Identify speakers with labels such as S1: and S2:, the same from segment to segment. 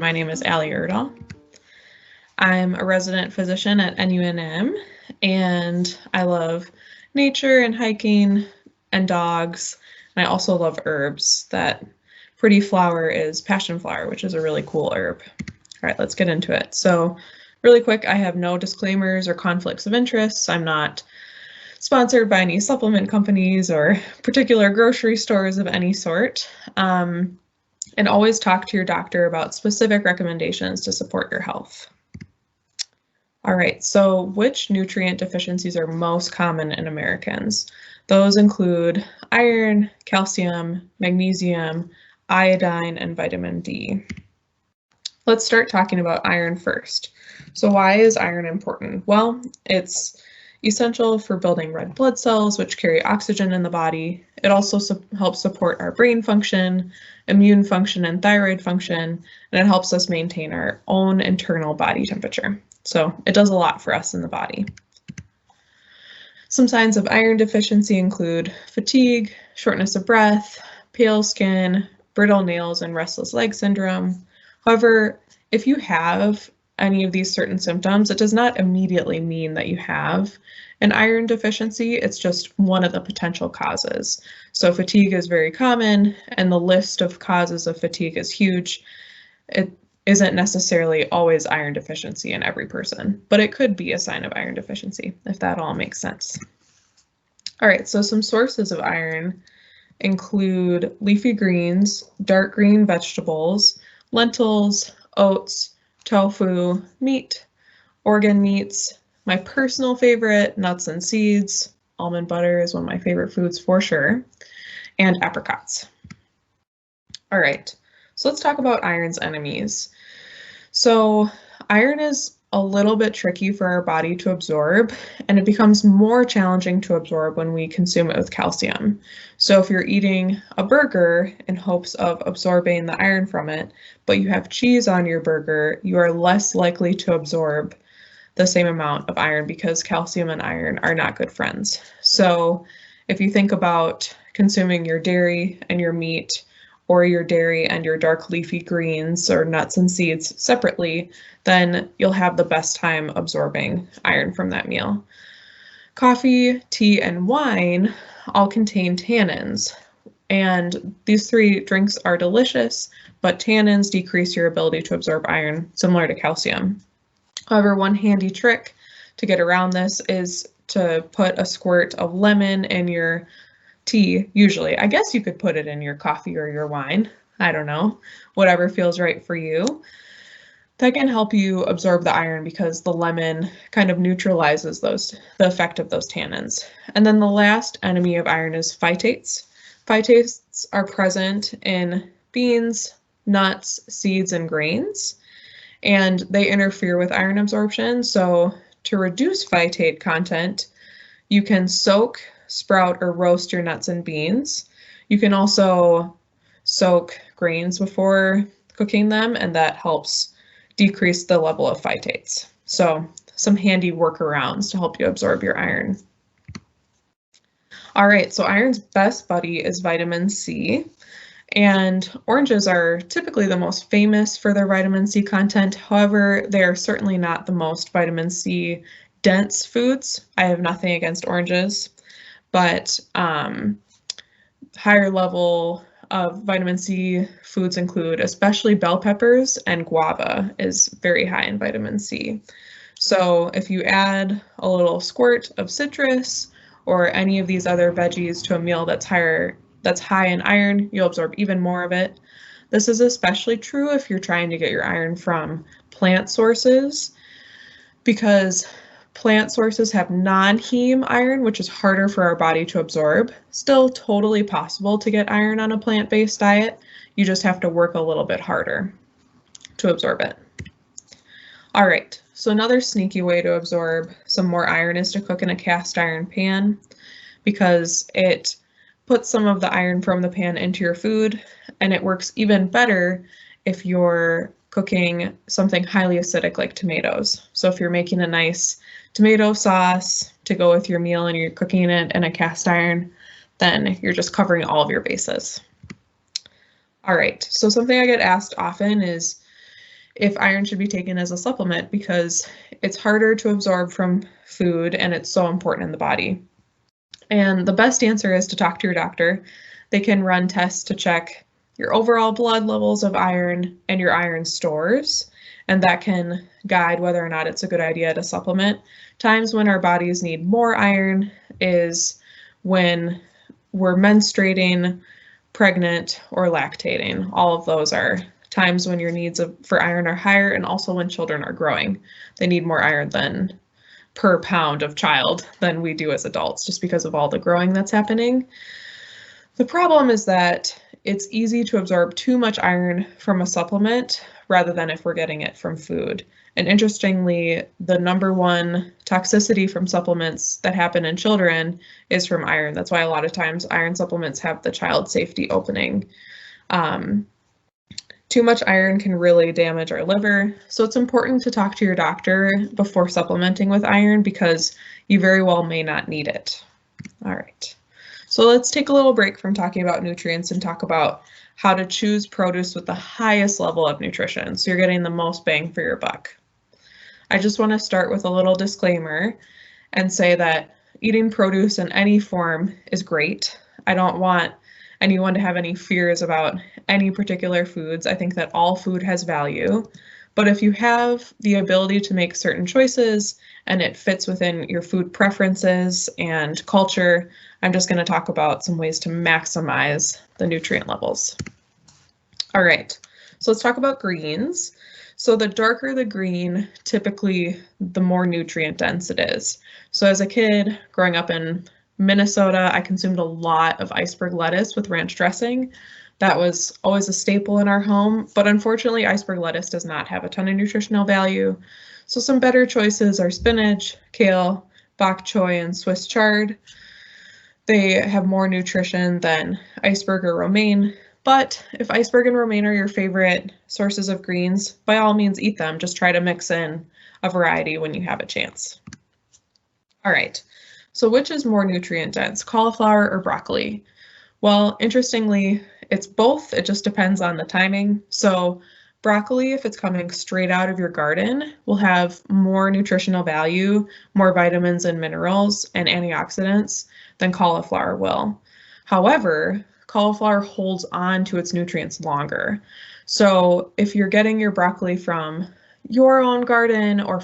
S1: My name is Allie Erdahl. I'm a resident physician at NUNM, and I love nature and hiking and dogs. And I also love herbs. That pretty flower is passion flower, which is a really cool herb. All right, let's get into it. So really quick, I have no disclaimers or conflicts of interest. I'm not sponsored by any supplement companies or particular grocery stores of any sort. And always talk to your doctor about specific recommendations to support your health. All right, so which nutrient deficiencies are most common in Americans? Those include iron, calcium, magnesium, iodine, and vitamin D. Let's start talking about iron first. So why is iron important? Well, it's essential for building red blood cells, which carry oxygen in the body. It also helps support our brain function, immune function, and thyroid function, and it helps us maintain our own internal body temperature. So it does a lot for us in the body. Some signs of iron deficiency include fatigue, shortness of breath, pale skin, brittle nails, and restless leg syndrome. However, if you have any of these certain symptoms, it does not immediately mean that you have an iron deficiency. It's just one of the potential causes. So fatigue is very common, and the list of causes of fatigue is huge. It isn't necessarily always iron deficiency in every person, but it could be a sign of iron deficiency, if that all makes sense. All right, so some sources of iron include leafy greens, dark green vegetables, lentils, oats, tofu, meat, organ meats. My personal favorite, nuts and seeds. Almond butter is one of my favorite foods for sure, and apricots. All right, so let's talk about iron's enemies. So iron is a little bit tricky for our body to absorb, and it becomes more challenging to absorb when we consume it with calcium. So if you're eating a burger in hopes of absorbing the iron from it, but you have cheese on your burger, you are less likely to absorb the same amount of iron because calcium and iron are not good friends. So if you think about consuming your dairy and your meat, or your dairy and your dark leafy greens or nuts and seeds separately, then you'll have the best time absorbing iron from that meal. Coffee, tea, and wine all contain tannins, and these three drinks are delicious, but tannins decrease your ability to absorb iron, similar to calcium. However, one handy trick to get around this is to put a squirt of lemon in your tea, usually. I guess you could put it in your coffee or your wine. I don't know, whatever feels right for you. That can help you absorb the iron because the lemon kind of neutralizes the effect of those tannins. And then the last enemy of iron is phytates. Phytates are present in beans, nuts, seeds, and grains, and they interfere with iron absorption. So to reduce phytate content, you can soak, sprout, or roast your nuts and beans. You can also soak grains before cooking them, and that helps decrease the level of phytates. So some handy workarounds to help you absorb your iron. All right, so iron's best buddy is vitamin C, and oranges are typically the most famous for their vitamin C content. However, they are certainly not the most vitamin C dense foods. I have nothing against oranges, but higher level of vitamin C foods include especially bell peppers, and guava is very high in vitamin C. So if you add a little squirt of citrus or any of these other veggies to a meal that's high in iron, you'll absorb even more of it. This is especially true if you're trying to get your iron from plant sources, because plant sources have non-heme iron, which is harder for our body to absorb. Still totally possible to get iron on a plant-based diet. You just have to work a little bit harder to absorb it. All right, so another sneaky way to absorb some more iron is to cook in a cast iron pan, because it puts some of the iron from the pan into your food, and it works even better if you're cooking something highly acidic like tomatoes. So if you're making a nice tomato sauce to go with your meal and you're cooking it in a cast iron, then you're just covering all of your bases. All right, so something I get asked often is, if iron should be taken as a supplement because it's harder to absorb from food and it's so important in the body. And the best answer is to talk to your doctor. They can run tests to check your overall blood levels of iron and your iron stores, and that can guide whether or not it's a good idea to supplement. Times when our bodies need more iron is when we're menstruating, pregnant, or lactating. All of those are times when your needs for iron are higher, and also when children are growing. They need more iron than per pound of child than we do as adults, just because of all the growing that's happening. The problem is that it's easy to absorb too much iron from a supplement rather than if we're getting it from food. And interestingly, the #1 toxicity from supplements that happen in children is from iron. That's why a lot of times iron supplements have the child safety opening. Too much iron can really damage our liver, so it's important to talk to your doctor before supplementing with iron because you very well may not need it. All right, so let's take a little break from talking about nutrients and talk about how to choose produce with the highest level of nutrition so you're getting the most bang for your buck. I just want to start with a little disclaimer and say that eating produce in any form is great. I don't want anyone to have any fears about any particular foods. I think that all food has value, but if you have the ability to make certain choices and it fits within your food preferences and culture, I'm just going to talk about some ways to maximize the nutrient levels. All right, so let's talk about greens. So the darker the green, typically the more nutrient dense it is. So as a kid growing up in Minnesota, I consumed a lot of iceberg lettuce with ranch dressing. That was always a staple in our home, but unfortunately iceberg lettuce does not have a ton of nutritional value. So some better choices are spinach, kale, bok choy, and Swiss chard. They have more nutrition than iceberg or romaine, but if iceberg and romaine are your favorite sources of greens, by all means eat them. Just try to mix in a variety when you have a chance. All right. So which is more nutrient dense, cauliflower or broccoli? Well, interestingly, it's both. It just depends on the timing. So broccoli, if it's coming straight out of your garden, will have more nutritional value, more vitamins and minerals and antioxidants than cauliflower will. However, cauliflower holds on to its nutrients longer. So if you're getting your broccoli from your own garden or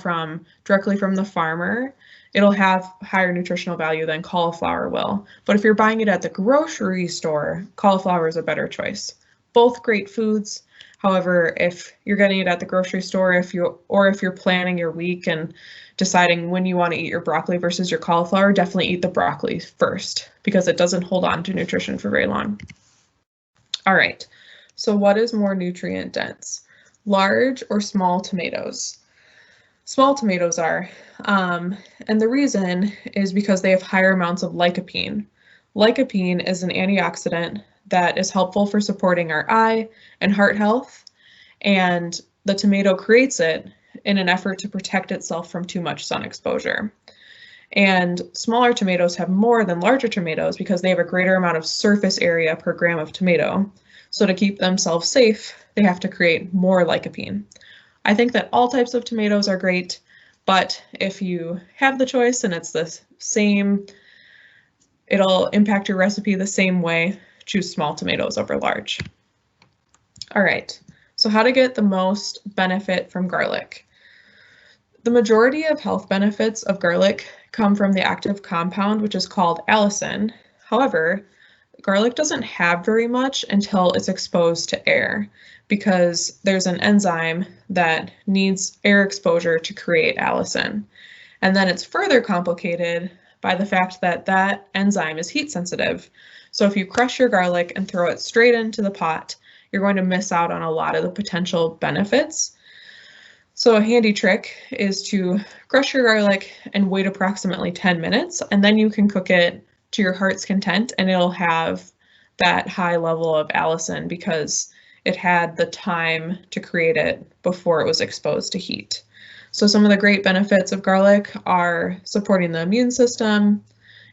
S1: directly from the farmer, it'll have higher nutritional value than cauliflower will. But if you're buying it at the grocery store, cauliflower is a better choice. Both great foods. However, if you're getting it at the grocery store, if you're planning your week and deciding when you want to eat your broccoli versus your cauliflower, definitely eat the broccoli first because it doesn't hold on to nutrition for very long. All right, so what is more nutrient dense? Large or small tomatoes? Small tomatoes are, and the reason is because they have higher amounts of lycopene. Lycopene is an antioxidant that is helpful for supporting our eye and heart health, and the tomato creates it in an effort to protect itself from too much sun exposure. And smaller tomatoes have more than larger tomatoes because they have a greater amount of surface area per gram of tomato. So to keep themselves safe, they have to create more lycopene. I think that all types of tomatoes are great, but if you have the choice and it's the same, it'll impact your recipe the same way, choose small tomatoes over large. All right, so how to get the most benefit from garlic. The majority of health benefits of garlic come from the active compound, which is called allicin. However, garlic doesn't have very much until it's exposed to air because there's an enzyme that needs air exposure to create allicin. And then it's further complicated by the fact that that enzyme is heat sensitive. So if you crush your garlic and throw it straight into the pot, you're going to miss out on a lot of the potential benefits. So a handy trick is to crush your garlic and wait approximately 10 minutes, and then you can cook it to your heart's content and it'll have that high level of allicin because it had the time to create it before it was exposed to heat. So some of the great benefits of garlic are supporting the immune system.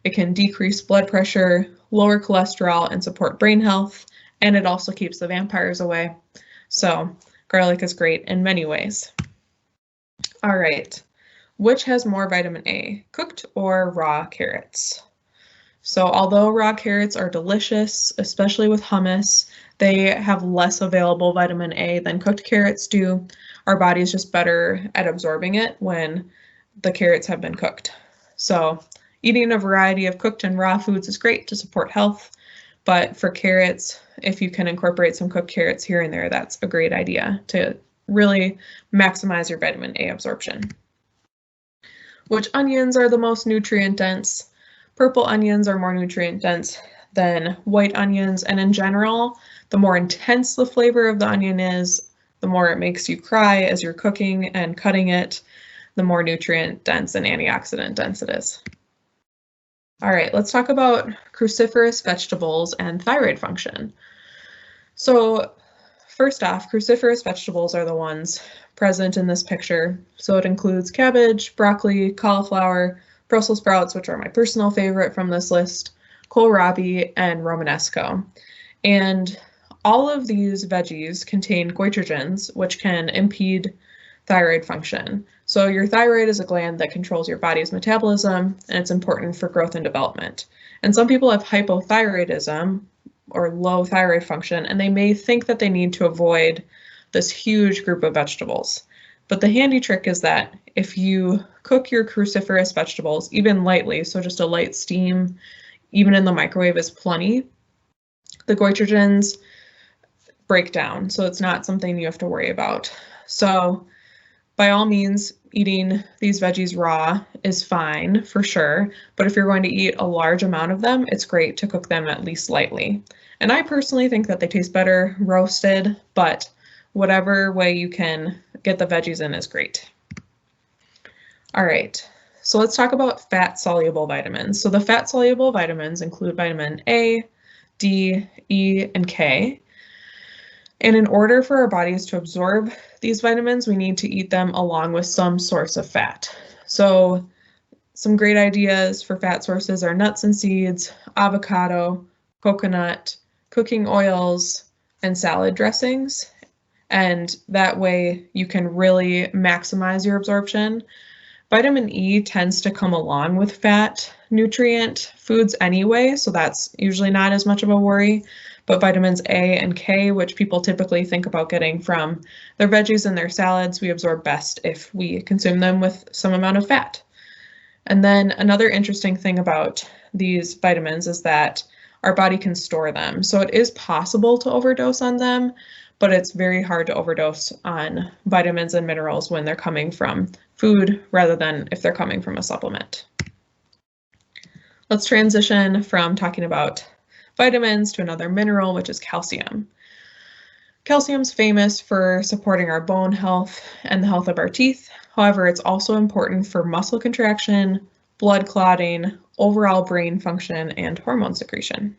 S1: It can decrease blood pressure, lower cholesterol, and support brain health. And it also keeps the vampires away. So Garlic is great in many ways. All right, which has more vitamin A, cooked or raw carrots? So although raw carrots are delicious, especially with hummus, they have less available vitamin A than cooked carrots do. Our body is just better at absorbing it when the carrots have been cooked. So eating a variety of cooked and raw foods is great to support health, but for carrots, if you can incorporate some cooked carrots here and there, that's a great idea to really maximize your vitamin A absorption. Which onions are the most nutrient dense? Purple onions are more nutrient dense than white onions, and in general, the more intense the flavor of the onion is, the more it makes you cry as you're cooking and cutting it, the more nutrient dense and antioxidant dense it is. All right, let's talk about cruciferous vegetables and thyroid function. So first off, cruciferous vegetables are the ones present in this picture. So it includes cabbage, broccoli, cauliflower, Brussels sprouts, which are my personal favorite from this list, kohlrabi, and romanesco. And all of these veggies contain goitrogens, which can impede thyroid function. So your thyroid is a gland that controls your body's metabolism, and it's important for growth and development. And some people have hypothyroidism, or low thyroid function, and they may think that they need to avoid this huge group of vegetables. But the handy trick is that if you cook your cruciferous vegetables, even lightly, so just a light steam, even in the microwave is plenty, the goitrogens break down, so it's not something you have to worry about. So by all means, eating these veggies raw is fine for sure, but if you're going to eat a large amount of them, it's great to cook them at least lightly. And I personally think that they taste better roasted, but whatever way you can get the veggies in is great. All right, so let's talk about fat-soluble vitamins. So the fat-soluble vitamins include vitamin A, D, E, and K. And in order for our bodies to absorb these vitamins, we need to eat them along with some source of fat. So some great ideas for fat sources are nuts and seeds, avocado, coconut, cooking oils, and salad dressings. And that way you can really maximize your absorption. Vitamin E tends to come along with fat nutrient foods anyway, so that's usually not as much of a worry. But vitamins A and K, which people typically think about getting from their veggies and their salads, we absorb best if we consume them with some amount of fat. And then another interesting thing about these vitamins is that our body can store them. So it is possible to overdose on them, but it's very hard to overdose on vitamins and minerals when they're coming from food rather than if they're coming from a supplement. Let's transition from talking about vitamins to another mineral, which is calcium. Calcium's famous for supporting our bone health and the health of our teeth. However, it's also important for muscle contraction, blood clotting, overall brain function, and hormone secretion.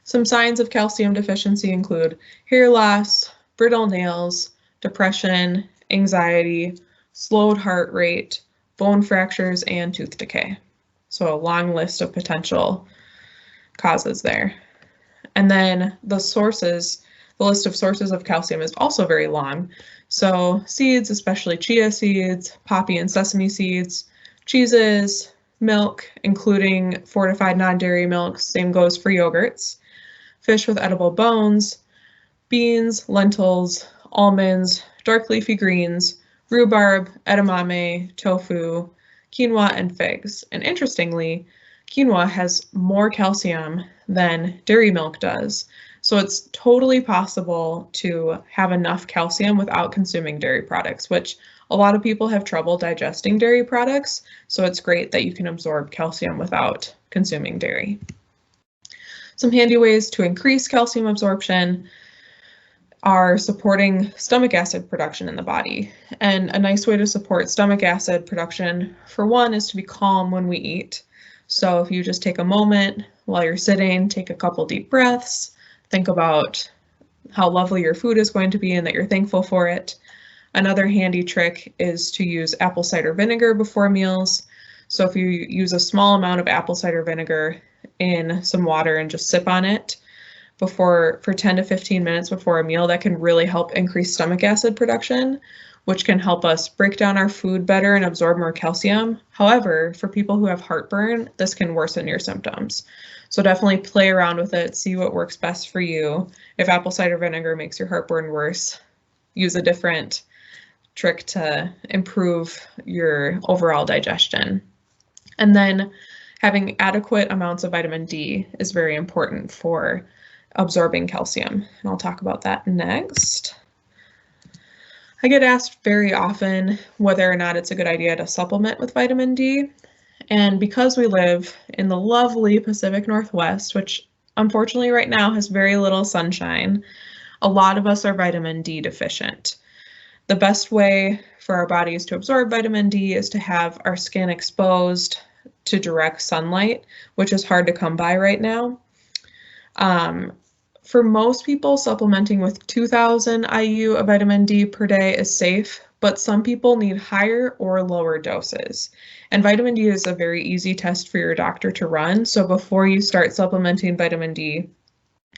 S1: Some signs of calcium deficiency include hair loss, brittle nails, depression, anxiety, slowed heart rate, bone fractures, and tooth decay. So a long list of potential causes there. And then the list of sources of calcium is also very long. So seeds, especially chia seeds, poppy and sesame seeds, cheeses, milk, including fortified non-dairy milks, same goes for yogurts, fish with edible bones, beans, lentils, almonds, dark leafy greens, rhubarb, edamame, tofu, quinoa, and figs. And interestingly, quinoa has more calcium than dairy milk does. So it's totally possible to have enough calcium without consuming dairy products, which a lot of people have trouble digesting dairy products. So it's great that you can absorb calcium without consuming dairy. Some handy ways to increase calcium absorption are supporting stomach acid production in the body. And a nice way to support stomach acid production, for one, is to be calm when we eat. So if you just take a moment while you're sitting, take a couple deep breaths, think about how lovely your food is going to be and that you're thankful for it. Another handy trick is to use apple cider vinegar before meals. So if you use a small amount of apple cider vinegar in some water and just sip on it, for 10 to 15 minutes before a meal, that can really help increase stomach acid production, which can help us break down our food better and absorb more calcium. However, for people who have heartburn, this can worsen your symptoms. So definitely play around with it, see what works best for you. If apple cider vinegar makes your heartburn worse, use a different trick to improve your overall digestion. And then having adequate amounts of vitamin D is very important for absorbing calcium. And I'll talk about that next. I get asked very often whether or not it's a good idea to supplement with vitamin D. And because we live in the lovely Pacific Northwest, which unfortunately right now has very little sunshine, a lot of us are vitamin D deficient. The best way for our bodies to absorb vitamin D is to have our skin exposed to direct sunlight, which is hard to come by right now. For most people, supplementing with 2,000 IU of vitamin D per day is safe, but some people need higher or lower doses. And vitamin D is a very easy test for your doctor to run. So before you start supplementing vitamin D,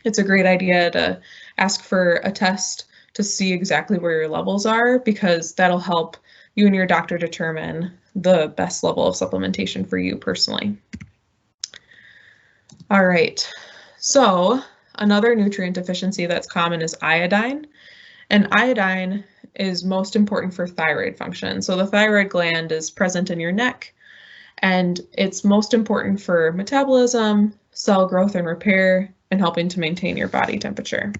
S1: it's a great idea to ask for a test to see exactly where your levels are, because that'll help you and your doctor determine the best level of supplementation for you personally. All right, so another nutrient deficiency that's common is iodine, and iodine is most important for thyroid function. So the thyroid gland is present in your neck, and it's most important for metabolism, cell growth and repair, and helping to maintain your body temperature.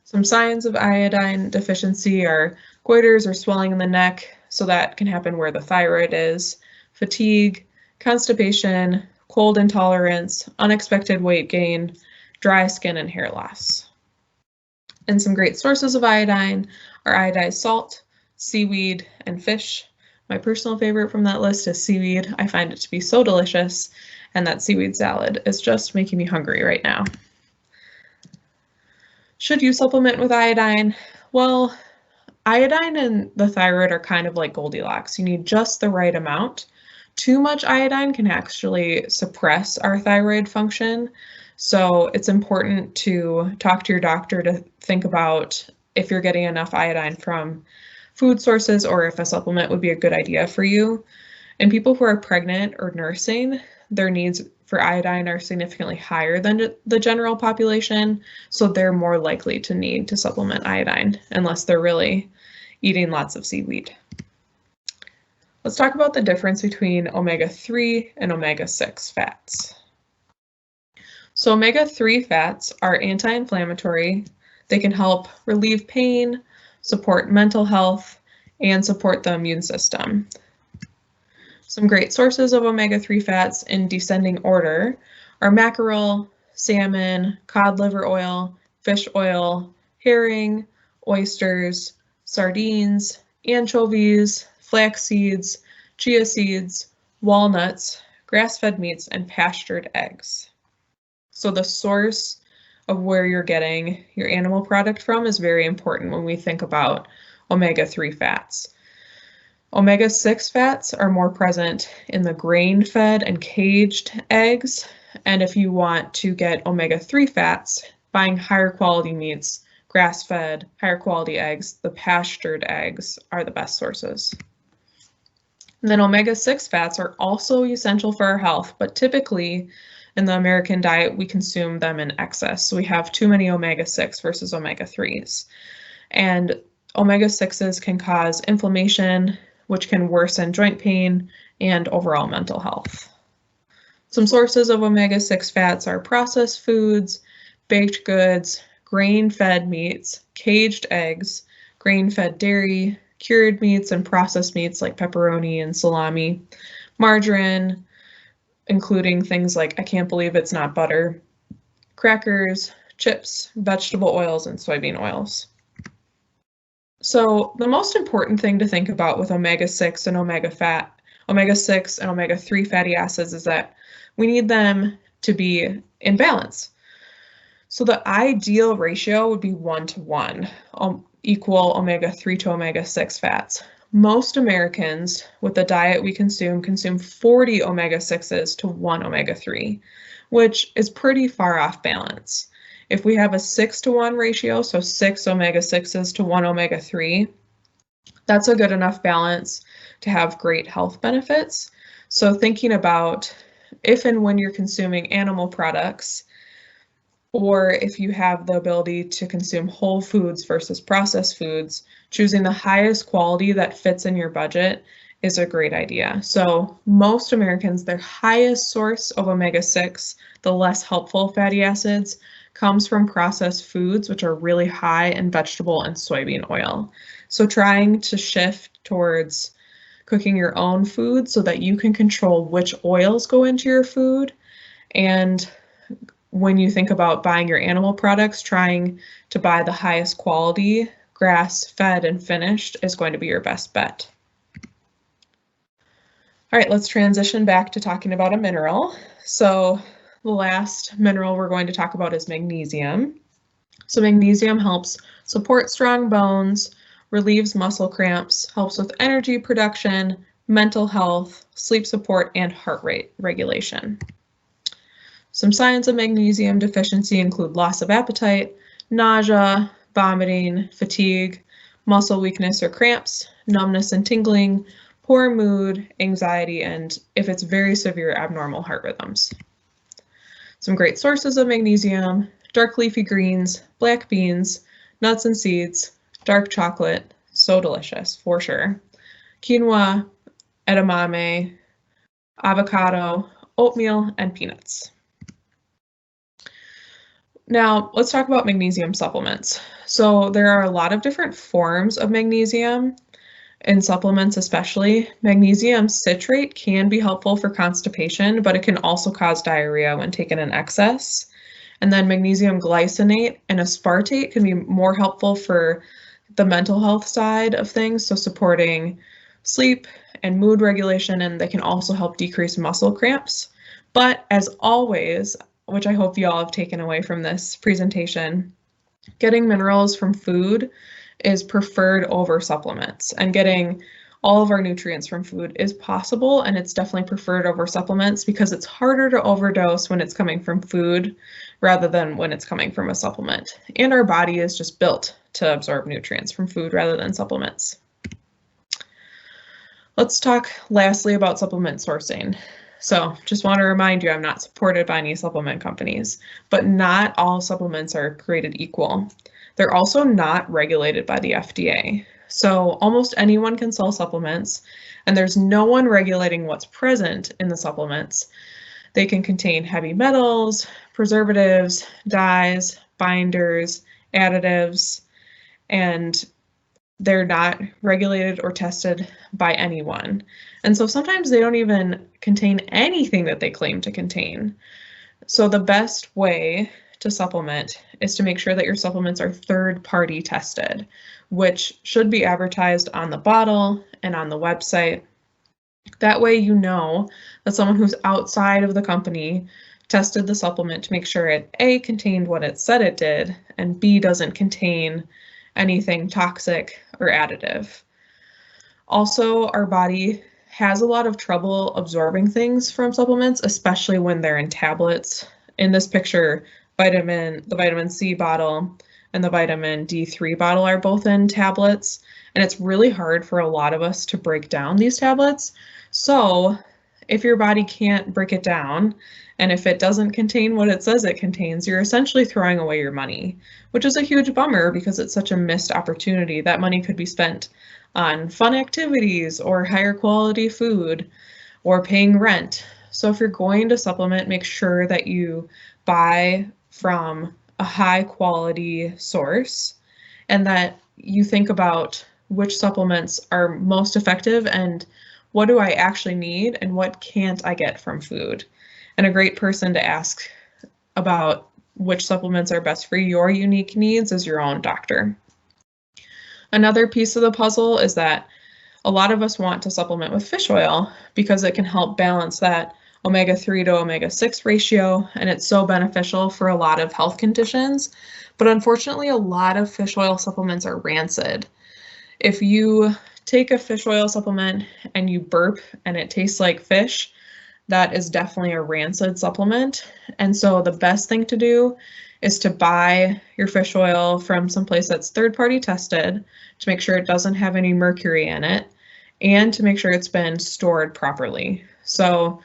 S1: Some signs of iodine deficiency are goiters or swelling in the neck, so that can happen where the thyroid is, fatigue, constipation, cold intolerance, unexpected weight gain, dry skin, and hair loss. And some great sources of iodine are iodized salt, seaweed, and fish. My personal favorite from that list is seaweed. I find it to be so delicious, and that seaweed salad is just making me hungry right now. Should you supplement with iodine? Well, iodine and the thyroid are kind of like Goldilocks. You need just the right amount. Too much iodine can actually suppress our thyroid function. So it's important to talk to your doctor to think about if you're getting enough iodine from food sources or if a supplement would be a good idea for you. In people who are pregnant or nursing, their needs for iodine are significantly higher than the general population, so they're more likely to need to supplement iodine unless they're really eating lots of seaweed. Let's talk about the difference between omega-3 and omega-6 fats. So omega-3 fats are anti-inflammatory. They can help relieve pain, support mental health, and support the immune system. Some great sources of omega-3 fats in descending order are mackerel, salmon, cod liver oil, fish oil, herring, oysters, sardines, anchovies, flax seeds, chia seeds, walnuts, grass-fed meats, and pastured eggs. So the source of where you're getting your animal product from is very important when we think about omega-3 fats. Omega-6 fats are more present in the grain-fed and caged eggs, and if you want to get omega-3 fats, buying higher quality meats, grass-fed, higher quality eggs, the pastured eggs are the best sources. And then omega-6 fats are also essential for our health, but typically in the American diet, we consume them in excess. So we have too many omega-6 versus omega-3s. And omega-6s can cause inflammation, which can worsen joint pain and overall mental health. Some sources of omega-6 fats are processed foods, baked goods, grain-fed meats, caged eggs, grain-fed dairy, cured meats, and processed meats like pepperoni and salami, margarine, including things like I can't believe it's not butter, crackers, chips, vegetable oils, and soybean oils. So the most important thing to think about with omega-6 and omega-6 and omega-3 fatty acids is that we need them to be in balance. So the ideal ratio would be 1-to-1, equal omega-3 to omega-6 fats. Most Americans with the diet we consume 40 omega-6s to 1 omega-3, which is pretty far off balance. If we have a 6-to-1 ratio, so 6 omega-6s to 1 omega-3, that's a good enough balance to have great health benefits. So thinking about if and when you're consuming animal products, or if you have the ability to consume whole foods versus processed foods, choosing the highest quality that fits in your budget is a great idea. So most Americans, their highest source of omega-6, the less helpful fatty acids, comes from processed foods, which are really high in vegetable and soybean oil. So trying to shift towards cooking your own food so that you can control which oils go into your food. And when you think about buying your animal products, trying to buy the highest quality, grass-fed and finished is going to be your best bet. All right, let's transition back to talking about a mineral. So the last mineral we're going to talk about is magnesium. So magnesium helps support strong bones, relieves muscle cramps, helps with energy production, mental health, sleep support, and heart rate regulation. Some signs of magnesium deficiency include loss of appetite, nausea, vomiting, fatigue, muscle weakness or cramps, numbness and tingling, poor mood, anxiety, and if it's very severe, abnormal heart rhythms. Some great sources of magnesium: dark leafy greens, black beans, nuts and seeds, dark chocolate, so delicious for sure, quinoa, edamame, avocado, oatmeal, and peanuts. Now, let's talk about magnesium supplements. So there are a lot of different forms of magnesium in supplements, especially. Magnesium citrate can be helpful for constipation, but it can also cause diarrhea when taken in excess. And then magnesium glycinate and aspartate can be more helpful for the mental health side of things, so supporting sleep and mood regulation, and they can also help decrease muscle cramps. But as always, which I hope you all have taken away from this presentation, getting minerals from food is preferred over supplements, and getting all of our nutrients from food is possible, and it's definitely preferred over supplements because it's harder to overdose when it's coming from food rather than when it's coming from a supplement. And our body is just built to absorb nutrients from food rather than supplements. Let's talk lastly about supplement sourcing. So just want to remind you, I'm not supported by any supplement companies, but not all supplements are created equal. They're also not regulated by the FDA. So almost anyone can sell supplements, and there's no one regulating what's present in the supplements. They can contain heavy metals, preservatives, dyes, binders, additives, and they're not regulated or tested by anyone. And so sometimes they don't even contain anything that they claim to contain. So the best way to supplement is to make sure that your supplements are third-party tested, which should be advertised on the bottle and on the website. That way you know that someone who's outside of the company tested the supplement to make sure it A, contained what it said it did, and B, doesn't contain anything toxic or additive. Also, our body has a lot of trouble absorbing things from supplements, especially when they're in tablets. In this picture, the vitamin C bottle and the vitamin D3 bottle are both in tablets, and it's really hard for a lot of us to break down these tablets. So if your body can't break it down, and if it doesn't contain what it says it contains, you're essentially throwing away your money, which is a huge bummer because it's such a missed opportunity. That money could be spent on fun activities or higher quality food or paying rent. So if you're going to supplement, make sure that you buy from a high quality source and that you think about which supplements are most effective and what do I actually need and what can't I get from food. And a great person to ask about which supplements are best for your unique needs is your own doctor. Another piece of the puzzle is that a lot of us want to supplement with fish oil because it can help balance that omega-3 to omega-6 ratio, and it's so beneficial for a lot of health conditions. But unfortunately, a lot of fish oil supplements are rancid. If you take a fish oil supplement and you burp and it tastes like fish, that is definitely a rancid supplement. And so the best thing to do is to buy your fish oil from someplace that's third-party tested to make sure it doesn't have any mercury in it and to make sure it's been stored properly. So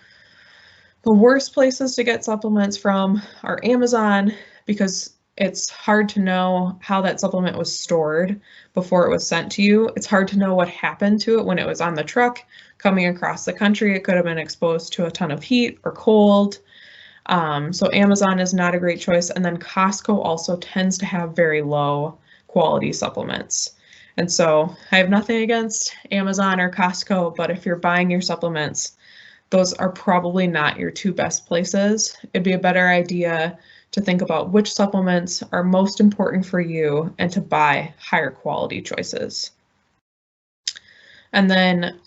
S1: the worst places to get supplements from are Amazon because it's hard to know how that supplement was stored before it was sent to you. It's hard to know what happened to it when it was on the truck coming across the country. It could have been exposed to a ton of heat or cold. So Amazon is not a great choice. And then Costco also tends to have very low quality supplements. And so I have nothing against Amazon or Costco, but if you're buying your supplements, those are probably not your two best places. It'd be a better idea to think about which supplements are most important for you and to buy higher quality choices. And then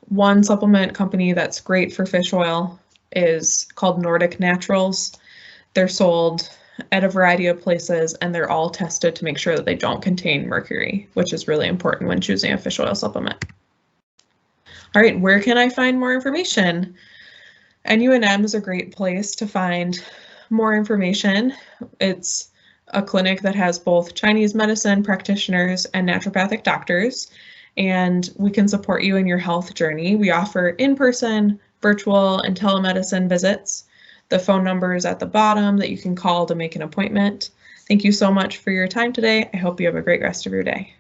S1: one supplement company that's great for fish oil is called Nordic Naturals. They're sold at a variety of places and they're all tested to make sure that they don't contain mercury, which is really important when choosing a fish oil supplement. All right, where can I find more information? NUNM is a great place to find more information. It's a clinic that has both Chinese medicine practitioners and naturopathic doctors, and we can support you in your health journey. We offer in-person, virtual, and telemedicine visits. The phone number is at the bottom that you can call to make an appointment. Thank you so much for your time today. I hope you have a great rest of your day.